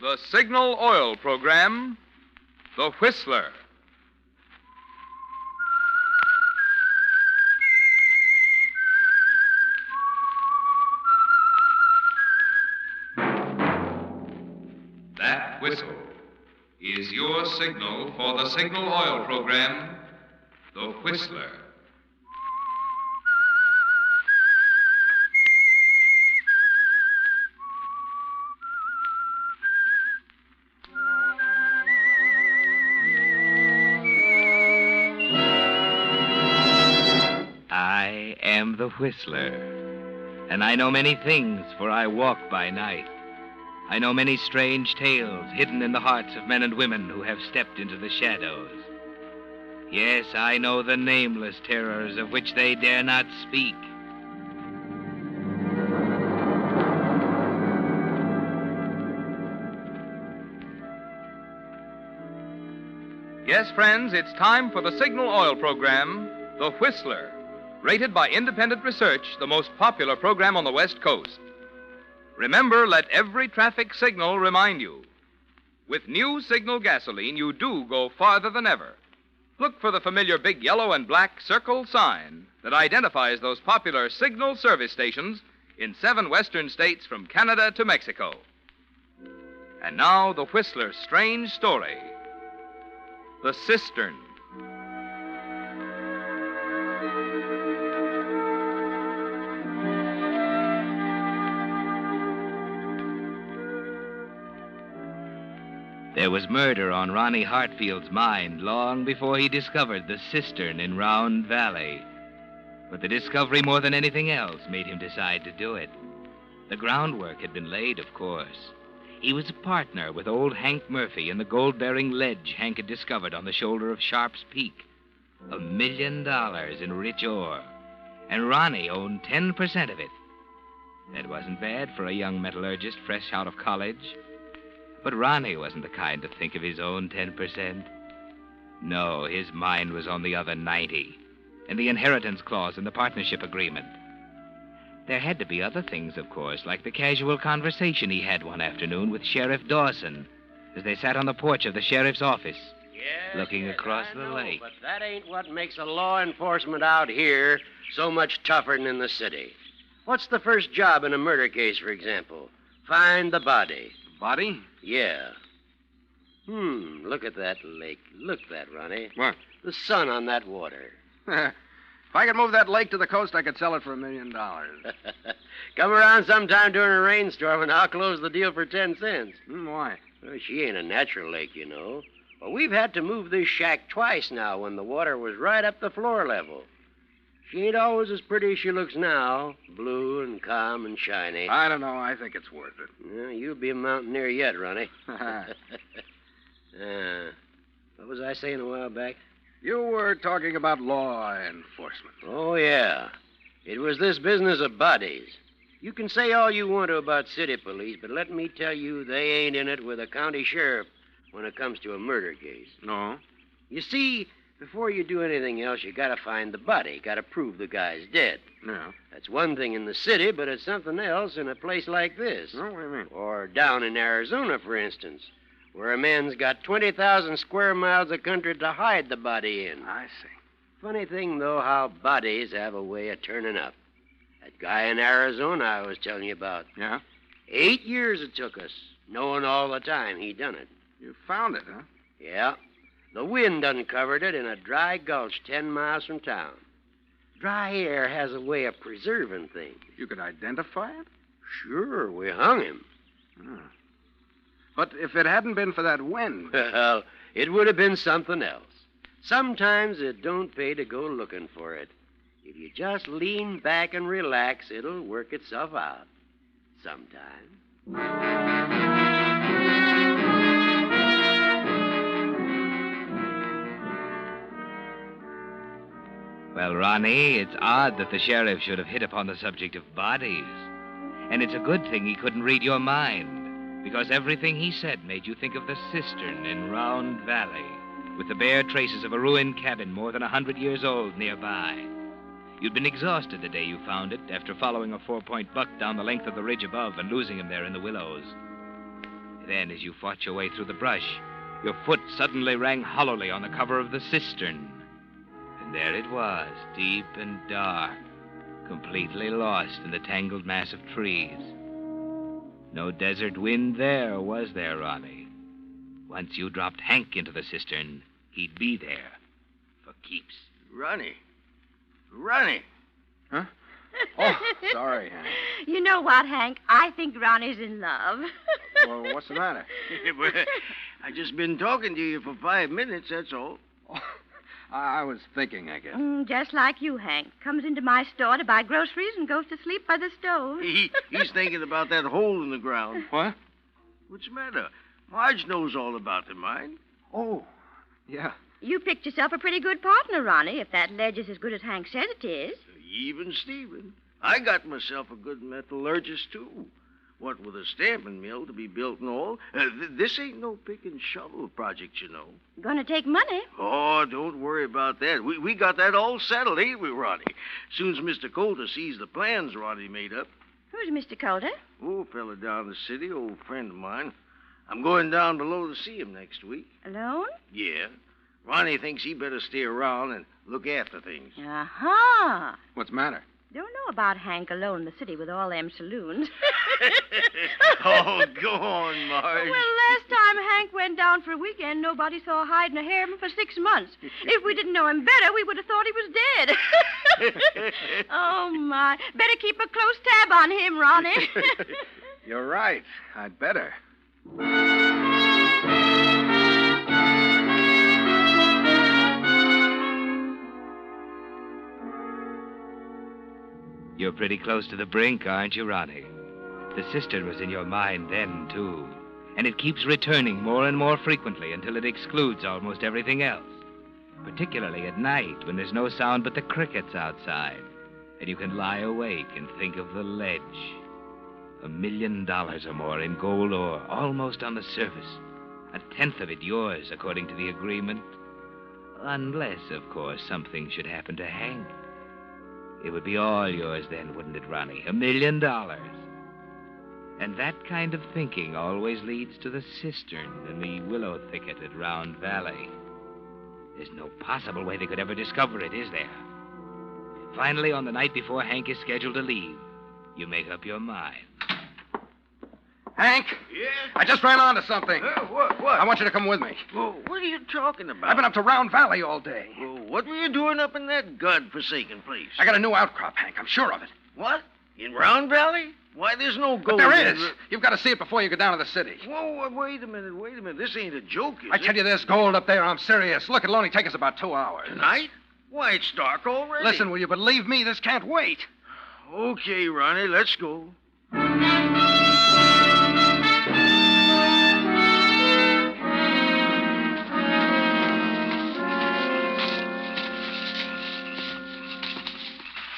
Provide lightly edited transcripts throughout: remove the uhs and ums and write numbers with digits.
The Signal Oil Program, The Whistler. That whistle is your signal for the Signal Oil Program, The Whistler. I am the Whistler, and I know many things, for I walk by night. I know many strange tales hidden in the hearts of men and women who have stepped into the shadows. Yes, I know the nameless terrors of which they dare not speak. Yes, friends, it's time for the Signal Oil Program, The Whistler. Rated by independent research, the most popular program on the West Coast. Remember, let every traffic signal remind you. With new Signal gasoline, you do go farther than ever. Look for the familiar big yellow and black circle sign that identifies those popular Signal service stations in 7 western states from Canada to Mexico. And now, the Whistler's strange story. The Cistern. There was murder on Ronnie Hartfield's mind long before he discovered the cistern in Round Valley. But the discovery, more than anything else, made him decide to do it. The groundwork had been laid, of course. He was a partner with old Hank Murphy in the gold-bearing ledge Hank had discovered on the shoulder of Sharp's Peak. $1 million in rich ore. And Ronnie owned 10% of it. That wasn't bad for a young metallurgist fresh out of college. But Ronnie wasn't the kind to think of his own 10%. No, his mind was on the other 90, and the inheritance clause in the partnership agreement. There had to be other things, of course, like the casual conversation he had one afternoon with Sheriff Dawson as they sat on the porch of the sheriff's office, looking across the lake. But that ain't what makes a law enforcement out here so much tougher than in the city. What's the first job in a murder case, for example? Find the body. Body? Yeah. Look at that lake. Look at that, Ronnie. What? The sun on that water. If I could move that lake to the coast, I could sell it for $1 million. Come around sometime during a rainstorm, and I'll close the deal for 10 cents. Why? Well, she ain't a natural lake, you know. Well, we've had to move this shack twice now when the water was right up the floor level. She ain't always as pretty as she looks now, blue and calm and shiny. I don't know. I think it's worth it. Well, you'll be a mountaineer yet, Ronnie. What was I saying a while back? You were talking about law enforcement. Oh, yeah. It was this business of bodies. You can say all you want to about city police, but let me tell you, they ain't in it with a county sheriff when it comes to a murder case. No? You see, before you do anything else, you gotta find the body. Gotta prove the guy's dead. Yeah. That's one thing in the city, but it's something else in a place like this. Oh, what do you mean? Or down in Arizona, for instance, where a man's got 20,000 square miles of country to hide the body in. I see. Funny thing, though, how bodies have a way of turning up. That guy in Arizona I was telling you about. Yeah? 8 years it took us, knowing all the time he done it. You found it, huh? Yeah. The wind uncovered it in a dry gulch 10 miles from town. Dry air has a way of preserving things. You could identify it? Sure, we hung him. Oh. But if it hadn't been for that wind... Well, it would have been something else. Sometimes it don't pay to go looking for it. If you just lean back and relax, it'll work itself out. Sometime. Well, Ronnie, it's odd that the sheriff should have hit upon the subject of bodies. And it's a good thing he couldn't read your mind, because everything he said made you think of the cistern in Round Valley, with the bare traces of a ruined cabin more than 100 years old nearby. You'd been exhausted the day you found it, after following a 4-point buck down the length of the ridge above and losing him there in the willows. Then, as you fought your way through the brush, your foot suddenly rang hollowly on the cover of the cistern. And there it was, deep and dark, completely lost in the tangled mass of trees. No desert wind there, was there, Ronnie? Once you dropped Hank into the cistern, he'd be there for keeps. Ronnie. Huh? Oh, sorry, Hank. You know what, Hank? I think Ronnie's in love. Well, what's the matter? I just been talking to you for 5 minutes, that's all. Oh, I was thinking, I guess. Just like you, Hank. Comes into my store to buy groceries and goes to sleep by the stove. He's thinking about that hole in the ground. What? What's the matter? Marge knows all about the mine. Oh, yeah. You picked yourself a pretty good partner, Ronnie, if that ledge is as good as Hank says it is. Even Stephen. I got myself a good metallurgist, too. What with a stamping mill to be built and all, this ain't no pick and shovel project, you know. Gonna take money. Oh, don't worry about that. We got that all settled, ain't we, Ronnie? Soon as Mr. Coulter sees the plans Ronnie made up. Who's Mr. Coulter? Oh, a fella down the city, old friend of mine. I'm going down below to see him next week. Alone? Yeah. Ronnie thinks he better stay around and look after things. Uh-huh. What's the matter? Don't know about Hank alone in the city with all them saloons. Oh, go on, Marge. Well, last time Hank went down for a weekend, nobody saw a hide and a hair of him for 6 months. If we didn't know him better, we would have thought he was dead. Oh, my. Better keep a close tab on him, Ronnie. You're right. I'd better. You're pretty close to the brink, aren't you, Ronnie? The cistern was in your mind then, too. And it keeps returning more and more frequently until it excludes almost everything else. Particularly at night when there's no sound but the crickets outside. And you can lie awake and think of the ledge. $1 million or more in gold ore, almost on the surface. 1/10 of it yours, according to the agreement. Unless, of course, something should happen to Hank. It would be all yours then, wouldn't it, Ronnie? $1 million. And that kind of thinking always leads to the cistern and the willow thicket at Round Valley. There's no possible way they could ever discover it, is there? Finally, on the night before Hank is scheduled to leave, you make up your mind. Hank? Yeah? I just ran onto something. What? I want you to come with me. Well, what are you talking about? I've been up to Round Valley all day. Well, what were you doing up in that godforsaken place? I got a new outcrop, Hank. I'm sure of it. What? In Round Valley? Why, there's no But gold. there is. You've got to see it before you go down to the city. Whoa, wait a minute. This ain't a joke, is I it? tell you, there's gold up there. I'm serious. Look, it'll only take us about 2 hours. Tonight? Why, it's dark already. Listen, will you believe me? This can't wait. Okay, Ronnie, let's go.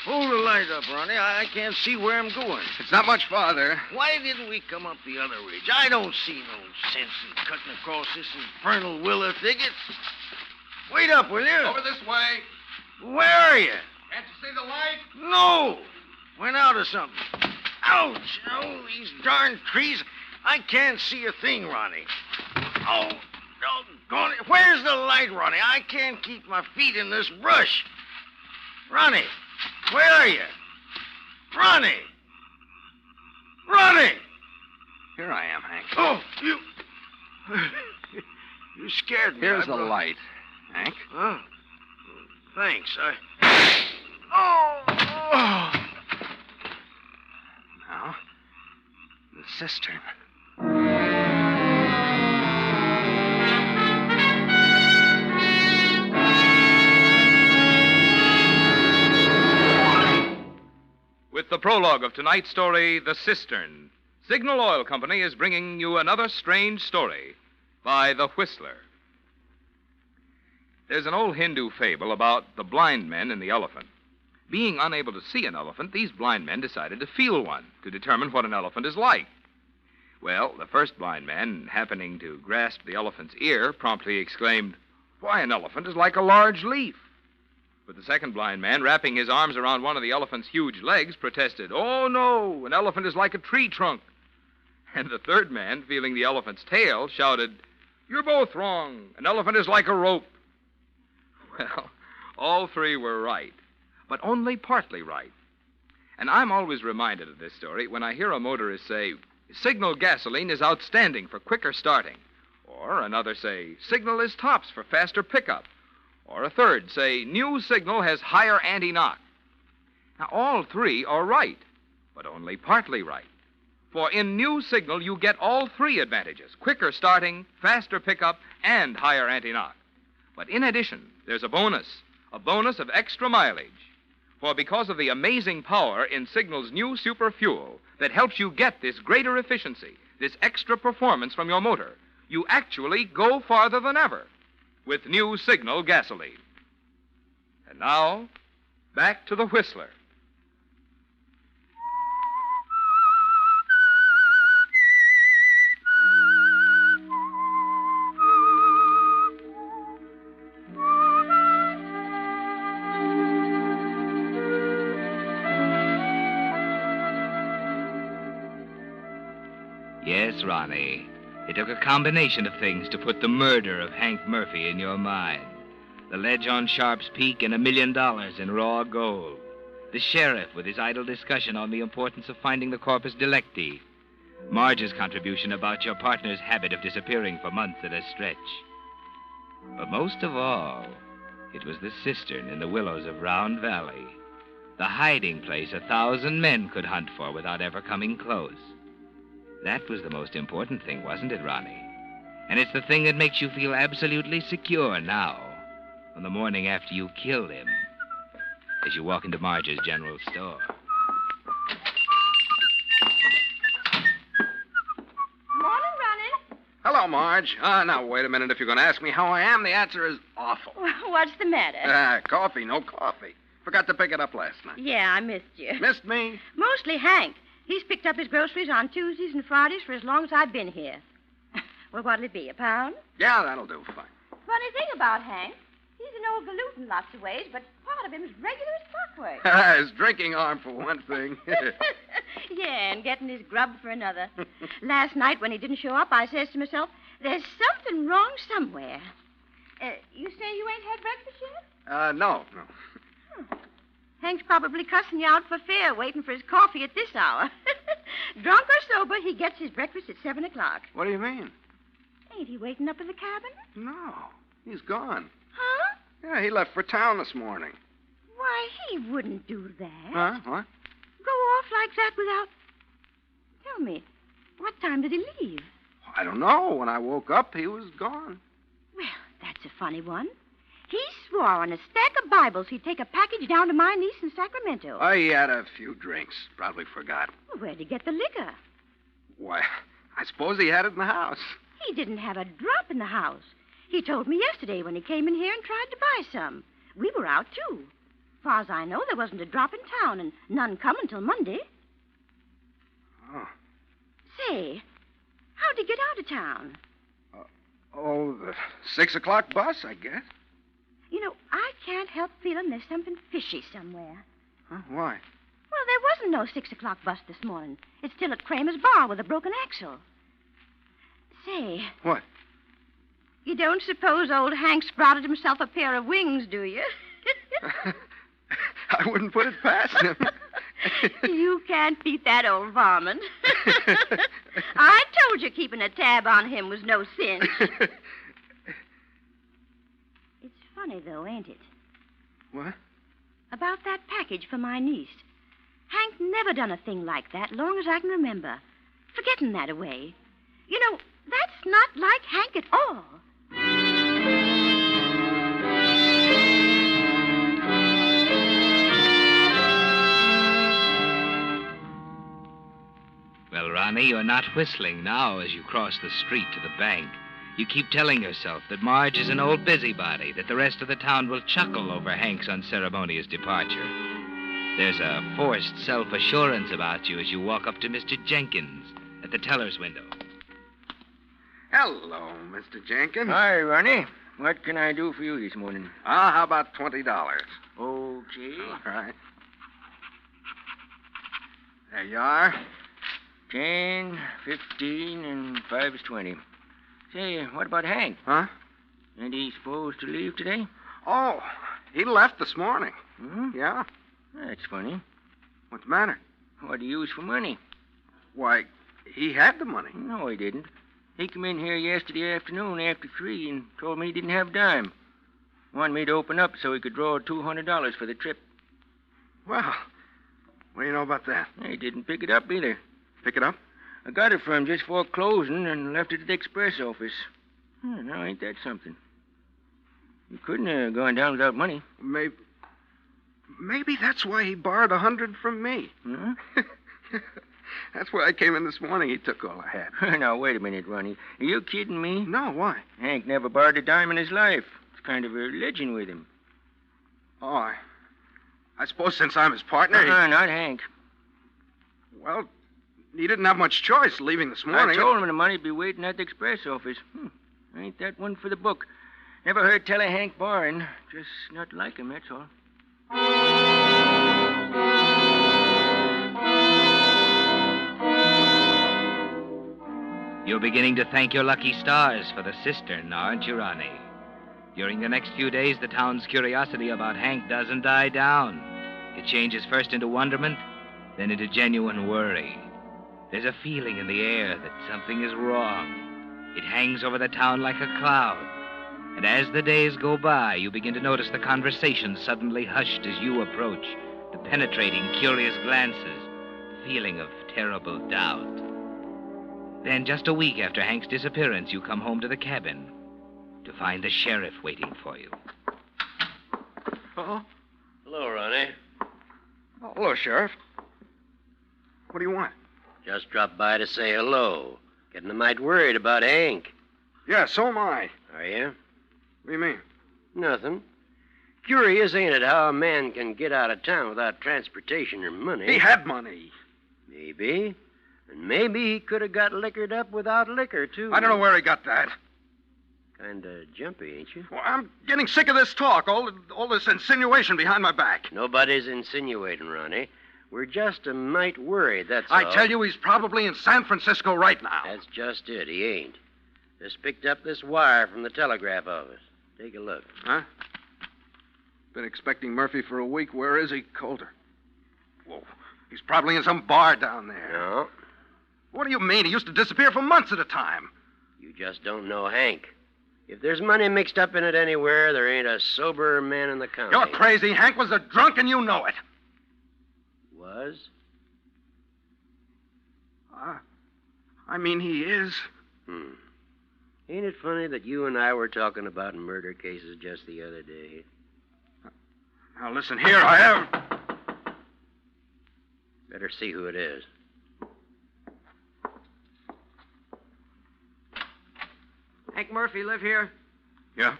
Hold the light up, Ronnie. I can't see where I'm going. It's not much farther. Why didn't we come up the other ridge? I don't see no sense in cutting across this infernal willow thicket. Wait up, will you? Over this way. Where are you? Can't you see the light? No! Went out of something. Ouch! Oh, these darn trees. I can't see a thing, Ronnie. Oh, doggone it. Where's the light, Ronnie? I can't keep my feet in this brush. Ronnie, where are you? Ronnie! Ronnie! Here I am, Hank. Oh, you... You scared me. Here's the light, Hank. Huh? Thanks. Oh! Now, the cistern. With the prologue of tonight's story, The Cistern, Signal Oil Company is bringing you another strange story by The Whistler. There's an old Hindu fable about the blind men and the elephant. Being unable to see an elephant, these blind men decided to feel one to determine what an elephant is like. Well, the first blind man, happening to grasp the elephant's ear, promptly exclaimed, "Why, an elephant is like a large leaf." But the second blind man, wrapping his arms around one of the elephant's huge legs, protested, "Oh, no, an elephant is like a tree trunk." And the third man, feeling the elephant's tail, shouted, "You're both wrong. An elephant is like a rope." Well, all three were right, but only partly right. And I'm always reminded of this story when I hear a motorist say, "Signal gasoline is outstanding for quicker starting." Or another say, "Signal is tops for faster pickup." Or a third say, "New Signal has higher anti-knock." Now, all three are right, but only partly right. For in New Signal, you get all three advantages: quicker starting, faster pickup, and higher anti-knock. But in addition, there's a bonus of extra mileage. For because of the amazing power in Signal's new super fuel that helps you get this greater efficiency, this extra performance from your motor, you actually go farther than ever with New Signal gasoline. And now, back to the Whistler. Yes, Ronnie. It took a combination of things to put the murder of Hank Murphy in your mind. The ledge on Sharp's Peak and $1 million in raw gold. The sheriff with his idle discussion on the importance of finding the corpus delicti. Marge's contribution about your partner's habit of disappearing for months at a stretch. But most of all, it was the cistern in the willows of Round Valley. The hiding place 1,000 men could hunt for without ever coming close. That was the most important thing, wasn't it, Ronnie? And it's the thing that makes you feel absolutely secure now, on the morning after you killed him, as you walk into Marge's general store. Morning, Ronnie. Hello, Marge. Now, wait a minute. If you're going to ask me how I am, the answer is awful. What's the matter? Coffee, no coffee. Forgot to pick it up last night. Yeah, I missed you. Missed me? Mostly Hank. He's picked up his groceries on Tuesdays and Fridays for as long as I've been here. Well, what'll it be, a pound? Yeah, that'll do. Fine. Funny thing about Hank, he's an old galoot in lots of ways, but part of him is regular as clockwork. His drinking arm, for one thing. Yeah, and getting his grub for another. Last night when he didn't show up, I says to myself, there's something wrong somewhere. You say you ain't had breakfast yet? No. Hank's probably cussing you out for fair, waiting for his coffee at this hour. Drunk or sober, he gets his breakfast at 7 o'clock. What do you mean? Ain't he waiting up in the cabin? No, he's gone. Huh? Yeah, he left for town this morning. Why, he wouldn't do that. Huh? What? Go off like that without... Tell me, what time did he leave? I don't know. When I woke up, he was gone. Well, that's a funny one. He swore on a stack of Bibles he'd take a package down to my niece in Sacramento. Oh, he had a few drinks. Probably forgot. Well, where'd he get the liquor? Why, I suppose he had it in the house. He didn't have a drop in the house. He told me yesterday when he came in here and tried to buy some. We were out, too. Far as I know, there wasn't a drop in town, and none come until Monday. Oh. Say, how'd he get out of town? The 6 o'clock bus, I guess. You know, I can't help feeling there's something fishy somewhere. Huh? Why? Well, there wasn't no 6 o'clock bus this morning. It's still at Kramer's bar with a broken axle. Say. What? You don't suppose old Hank sprouted himself a pair of wings, do you? I wouldn't put it past him. You can't beat that old varmint. I told you keeping a tab on him was no sin. It's funny, though, ain't it? What? About that package for my niece. Hank never done a thing like that long as I can remember. Forgetting that away. You know, that's not like Hank at all. Well, Ronnie, you're not whistling now as you cross the street to the bank. You keep telling yourself that Marge is an old busybody, that the rest of the town will chuckle over Hank's unceremonious departure. There's a forced self-assurance about you as you walk up to Mr. Jenkins at the teller's window. Hello, Mr. Jenkins. Hi, Ronnie. What can I do for you this morning? How about $20? Okay. All right. There you are. 10, 15, and 5 is 20. Say, what about Hank? Huh? Ain't he supposed to leave today? Oh, he left this morning. Hmm? Yeah? That's funny. What's the matter? What do you use for money? Why, he had the money. No, he didn't. He come in here yesterday afternoon after 3 and told me he didn't have a dime. Wanted me to open up so he could draw $200 for the trip. Well, what do you know about that? He didn't pick it up either. Pick it up? I got it for him just before closing and left it at the express office. Now, ain't that something? You couldn't have gone down without money. Maybe that's why he borrowed $100 from me. Huh? That's why I came in this morning. He took all I had. Now, wait a minute, Ronnie. Are you kidding me? No, why? Hank never borrowed a dime in his life. It's kind of a religion with him. Oh, I suppose since I'm his partner, Not Hank. Well, he didn't have much choice leaving this morning. I told him the money'd be waiting at the express office. Ain't that one for the book? Never heard tell of Hank borrowing. Just not like him, that's all. You're beginning to thank your lucky stars for the Cistern, aren't you, Ronnie? During the next few days, the town's curiosity about Hank doesn't die down. It changes first into wonderment, then into genuine worry. There's a feeling in the air that something is wrong. It hangs over the town like a cloud. And as the days go by, you begin to notice the conversation suddenly hushed as you approach, the penetrating, curious glances, the feeling of terrible doubt. Then, just a week after Hank's disappearance, you come home to the cabin to find the sheriff waiting for you. Oh? Hello, Ronnie. Oh, hello, Sheriff. What do you want? Just dropped by to say hello. Getting a mite worried about Hank. Yeah, so am I. Are you? What do you mean? Nothing. Curious, ain't it, how a man can get out of town without transportation or money? He had money. Maybe. And maybe he could have got liquored up without liquor, too. I don't know where he got that. Kinda jumpy, ain't you? Well, I'm getting sick of this talk, all this insinuation behind my back. Nobody's insinuating, Ronnie. We're just a mite worried, that's all. I tell you, he's probably in San Francisco right now. That's just it. He ain't. Just picked up this wire from the telegraph office. Take a look. Huh? Been expecting Murphy for a week. Where is he? Colder. Whoa. He's probably in some bar down there. No. What do you mean? He used to disappear for months at a time. You just don't know Hank. If there's money mixed up in it anywhere, there ain't a soberer man in the county. You're crazy. Hank was a drunk, and you know it. Was? I mean, he is. Ain't it funny that you and I were talking about murder cases just the other day? Now, listen here. I have... Better see who it is. Hank Murphy live here? Yeah?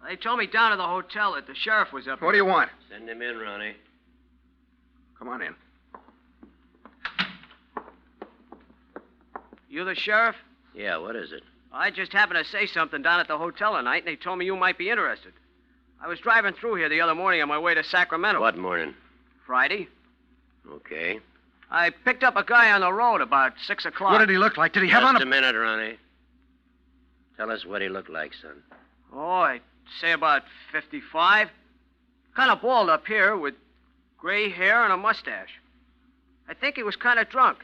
They told me down at the hotel that the sheriff was up What do you want? Send him in, Ronnie. Come on in. You the sheriff? Yeah, what is it? I just happened to say something down at the hotel tonight, and they told me you might be interested. I was driving through here the other morning on my way to Sacramento. What morning? Friday. Okay. I picked up a guy on the road about 6 o'clock. What did he look like? Did he have Just on a minute, Ronnie. Tell us what he looked like, son. Oh, I'd say about 55. Kind of bald up here with gray hair and a mustache. I think he was kind of drunk.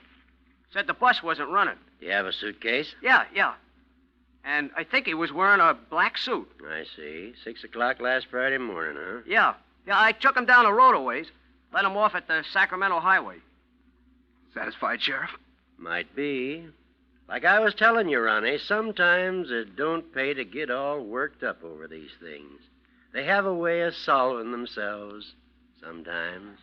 Said the bus wasn't running. Do you have a suitcase? Yeah. And I think he was wearing a black suit. I see. 6 o'clock last Friday morning, huh? Yeah, I took him down the road a ways. Let him off at the Sacramento highway. Satisfied, Sheriff? Might be. Like I was telling you, Ronnie, sometimes it don't pay to get all worked up over these things. They have a way of solving themselves sometimes.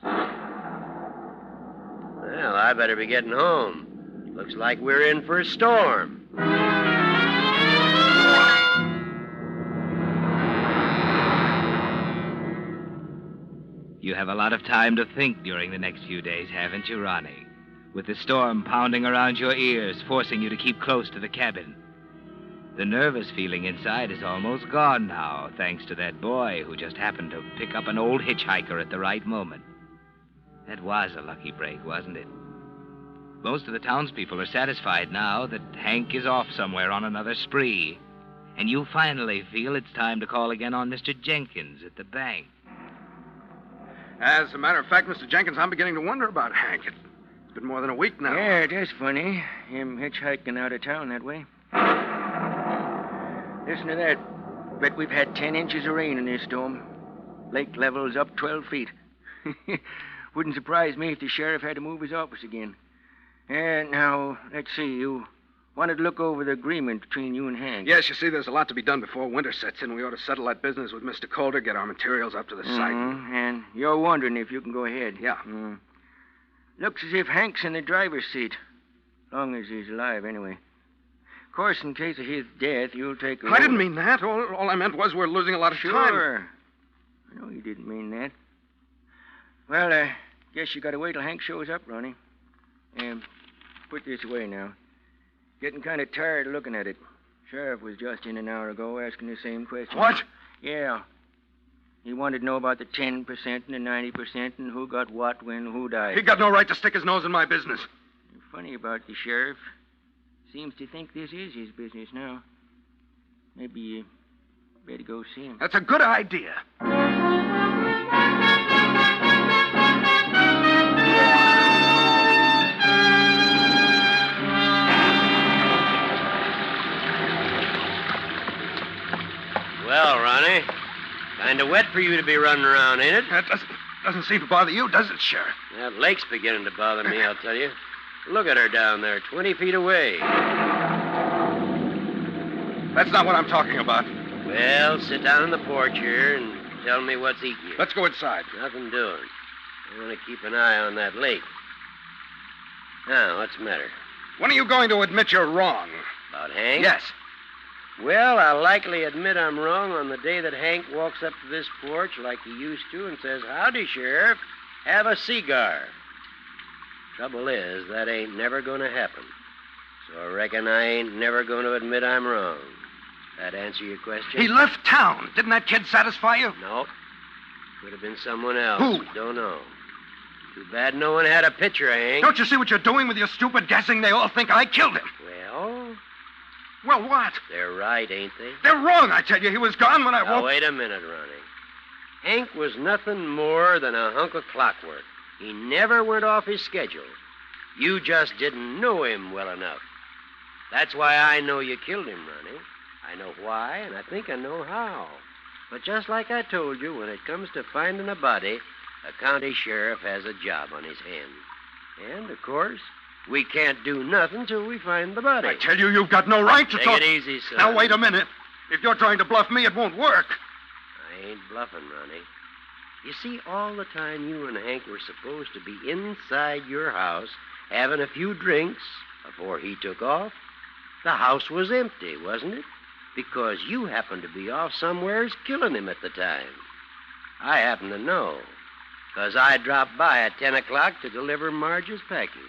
Well, I better be getting home. Looks like we're in for a storm. You have a lot of time to think during the next few days, haven't you, Ronnie? With the storm pounding around your ears, forcing you to keep close to the cabin. The nervous feeling inside is almost gone now, thanks to that boy who just happened to pick up an old hitchhiker at the right moment. That was a lucky break, wasn't it? Most of the townspeople are satisfied now that Hank is off somewhere on another spree. And you finally feel it's time to call again on Mr. Jenkins at the bank. As a matter of fact, Mr. Jenkins, I'm beginning to wonder about Hank. It's been more than a week now. Yeah, it is funny. Him hitchhiking out of town that way. Listen to that. Bet we've had 10 inches of rain in this storm. Lake level's up 12 feet. Wouldn't surprise me if the sheriff had to move his office again. And now, let's see, you wanted to look over the agreement between you and Hank. Yes, you see, there's a lot to be done before winter sets in. We ought to settle that business with Mr. Calder, get our materials up to the site. And you're wondering if you can go ahead. Yeah. Looks as if Hank's in the driver's seat. Long as he's alive, anyway. Of course, in case of his death, you'll take a... I didn't mean that. All I meant was we're losing a lot of time. Sure. I know you didn't mean that. Well, guess you gotta wait till Hank shows up, Ronnie. Put this away now. Getting kind of tired of looking at it. Sheriff was just in an hour ago asking the same question. What? Yeah. He wanted to know about the 10% and the 90% and who got what, when, who died. He got no right to stick his nose in my business. Funny about the sheriff. Seems to think this is his business now. Maybe you better go see him. That's a good idea. Well, Ronnie, kind of wet for you to be running around, ain't it? That doesn't seem to bother you, does it, Sheriff? That lake's beginning to bother me, I'll tell you. Look at her down there, 20 feet away. That's not what I'm talking about. Well, sit down on the porch here and tell me what's eating you. Let's go inside. Nothing doing. I want to keep an eye on that lake. Now, what's the matter? When are you going to admit you're wrong? About Hank? Yes. Well, I'll likely admit I'm wrong on the day that Hank walks up to this porch like he used to and says, "Howdy, Sheriff. Have a cigar." Trouble is, that ain't never going to happen. So I reckon I ain't never going to admit I'm wrong. That answer your question? He left town. Didn't that kid satisfy you? No. Could have been someone else. Who? We don't know. Too bad no one had a picture of Hank. Don't you see what you're doing with your stupid guessing? They all think I killed him. Well, what? They're right, ain't they? They're wrong, I tell you. He was gone when I Now, woke... wait a minute, Ronnie. Hank was nothing more than a hunk of clockwork. He never went off his schedule. You just didn't know him well enough. That's why I know you killed him, Ronnie. I know why, and I think I know how. But just like I told you, when it comes to finding a body, a county sheriff has a job on his hands. And, of course, we can't do nothing till we find the body. I tell you, you've got no right to Take talk... it easy, son. Now, wait a minute. If you're trying to bluff me, it won't work. I ain't bluffing, Ronnie. You see, all the time you and Hank were supposed to be inside your house having a few drinks before he took off, the house was empty, wasn't it? Because you happened to be off somewheres killing him at the time. I happen to know, because I dropped by at 10 o'clock to deliver Marge's package.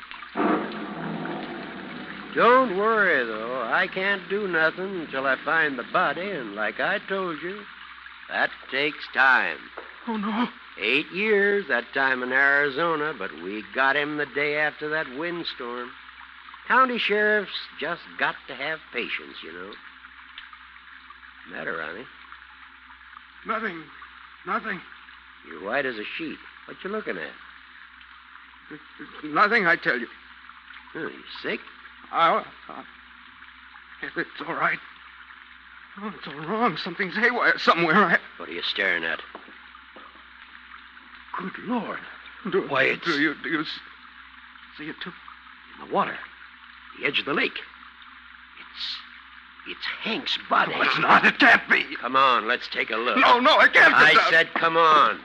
Don't worry, though. I can't do nothing until I find the body, and like I told you, that takes time. Oh, no. 8 years, that time in Arizona, but we got him the day after that windstorm. County sheriffs just got to have patience, you know. Matter, Ronnie? Nothing. You're white as a sheet. What you looking at? Nothing, I tell you. You sick? It's all right. Oh, it's all wrong. Something's haywire somewhere. What are you staring at? Good Lord. Why, it's... Do you see it, too? In the water. The edge of the lake. It's Hank's body. No, it's not. It can't be. Come on, let's take a look. No, it can't be. I said come on.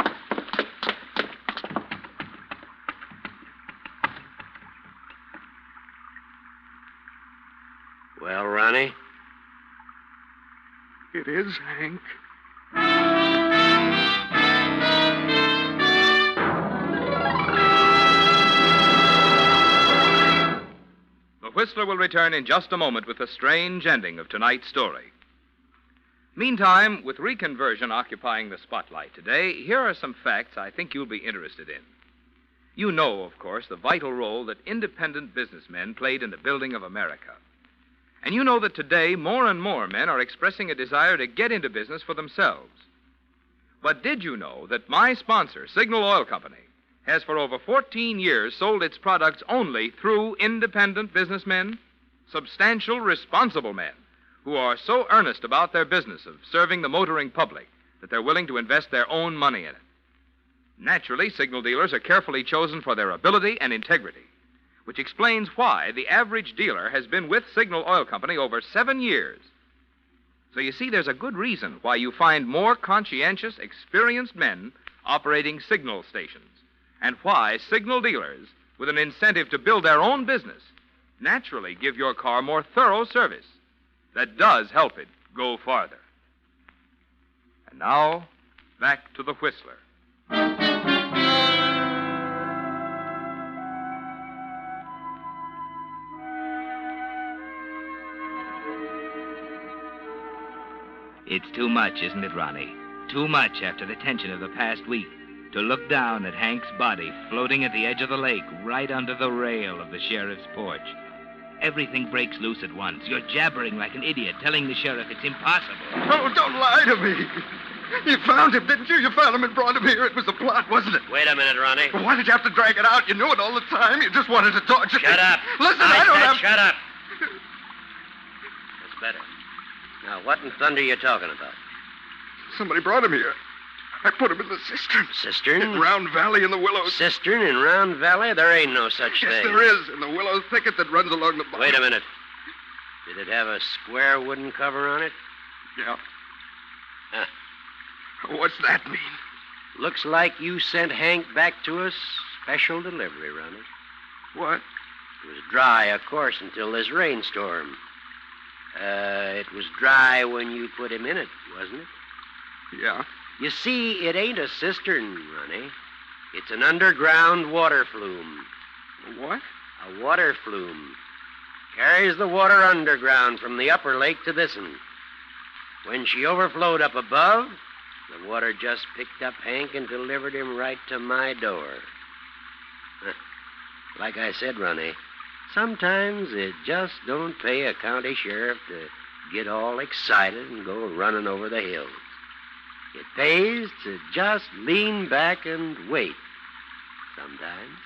Well, Ronnie? It is Hank. The Whistler will return in just a moment with the strange ending of tonight's story. Meantime, with reconversion occupying the spotlight today, here are some facts I think you'll be interested in. You know, of course, the vital role that independent businessmen played in the building of America. And you know that today more and more men are expressing a desire to get into business for themselves. But did you know that my sponsor, Signal Oil Company, has for over 14 years sold its products only through independent businessmen, substantial, responsible men who are so earnest about their business of serving the motoring public that they're willing to invest their own money in it? Naturally, signal dealers are carefully chosen for their ability and integrity, which explains why the average dealer has been with Signal Oil Company over 7 years. So you see, there's a good reason why you find more conscientious, experienced men operating signal stations, and why signal dealers, with an incentive to build their own business, naturally give your car more thorough service that does help it go farther. And now, back to the Whistler. It's too much, isn't it, Ronnie? Too much after the tension of the past week to look down at Hank's body floating at the edge of the lake right under the rail of the sheriff's porch. Everything breaks loose at once. You're jabbering like an idiot, telling the sheriff it's impossible. Oh, don't lie to me. You found him, didn't you? You found him and brought him here. It was a plot, wasn't it? Wait a minute, Ronnie. Why did you have to drag it out? You knew it all the time. You just wanted to torture me. Shut up. Listen, I don't have... Shut up. That's better. Now, what in thunder are you talking about? Somebody brought him here. I put him in the cistern. Cistern? In Round Valley in the willows. Cistern in Round Valley? There ain't no such Yes, thing. there is, in the willow thicket that runs along the bottom. Wait a minute. Did it have a square wooden cover on it? Yeah. Huh. What's that mean? Looks like you sent Hank back to us special delivery, Ronnie. What? It was dry, of course, until this rainstorm. It was dry when you put him in it, wasn't it? Yeah. You see, it ain't a cistern, Ronnie. It's an underground water flume. What? A water flume. Carries the water underground from the upper lake to this one. When she overflowed up above, the water just picked up Hank and delivered him right to my door. Like I said, Ronnie, sometimes it just don't pay a county sheriff to get all excited and go running over the hills. It pays to just lean back and wait sometimes.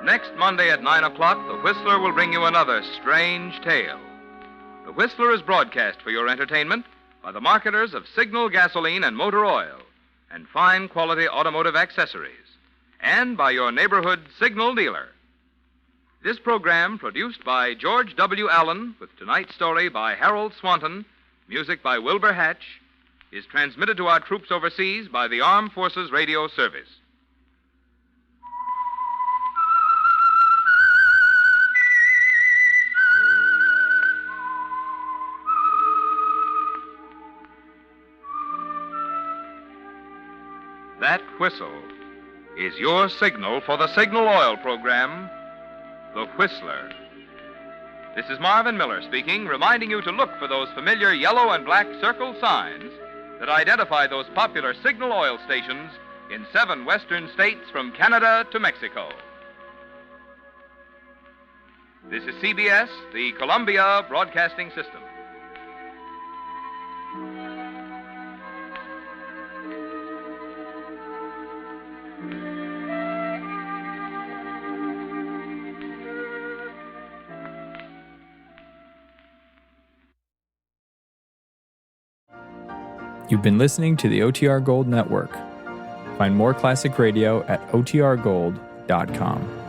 Next Monday at 9 o'clock, The Whistler will bring you another strange tale. The Whistler is broadcast for your entertainment by the marketers of Signal gasoline and motor oil and fine quality automotive accessories, and by your neighborhood Signal dealer. This program, produced by George W. Allen, with tonight's story by Harold Swanton, music by Wilbur Hatch, is transmitted to our troops overseas by the Armed Forces Radio Service. That whistle is your signal for the Signal Oil program, The Whistler. This is Marvin Miller speaking, reminding you to look for those familiar yellow and black circle signs that identify those popular Signal Oil stations in 7 western states from Canada to Mexico. This is CBS, the Columbia Broadcasting System. You've been listening to the OTR Gold Network. Find more classic radio at otrgold.com.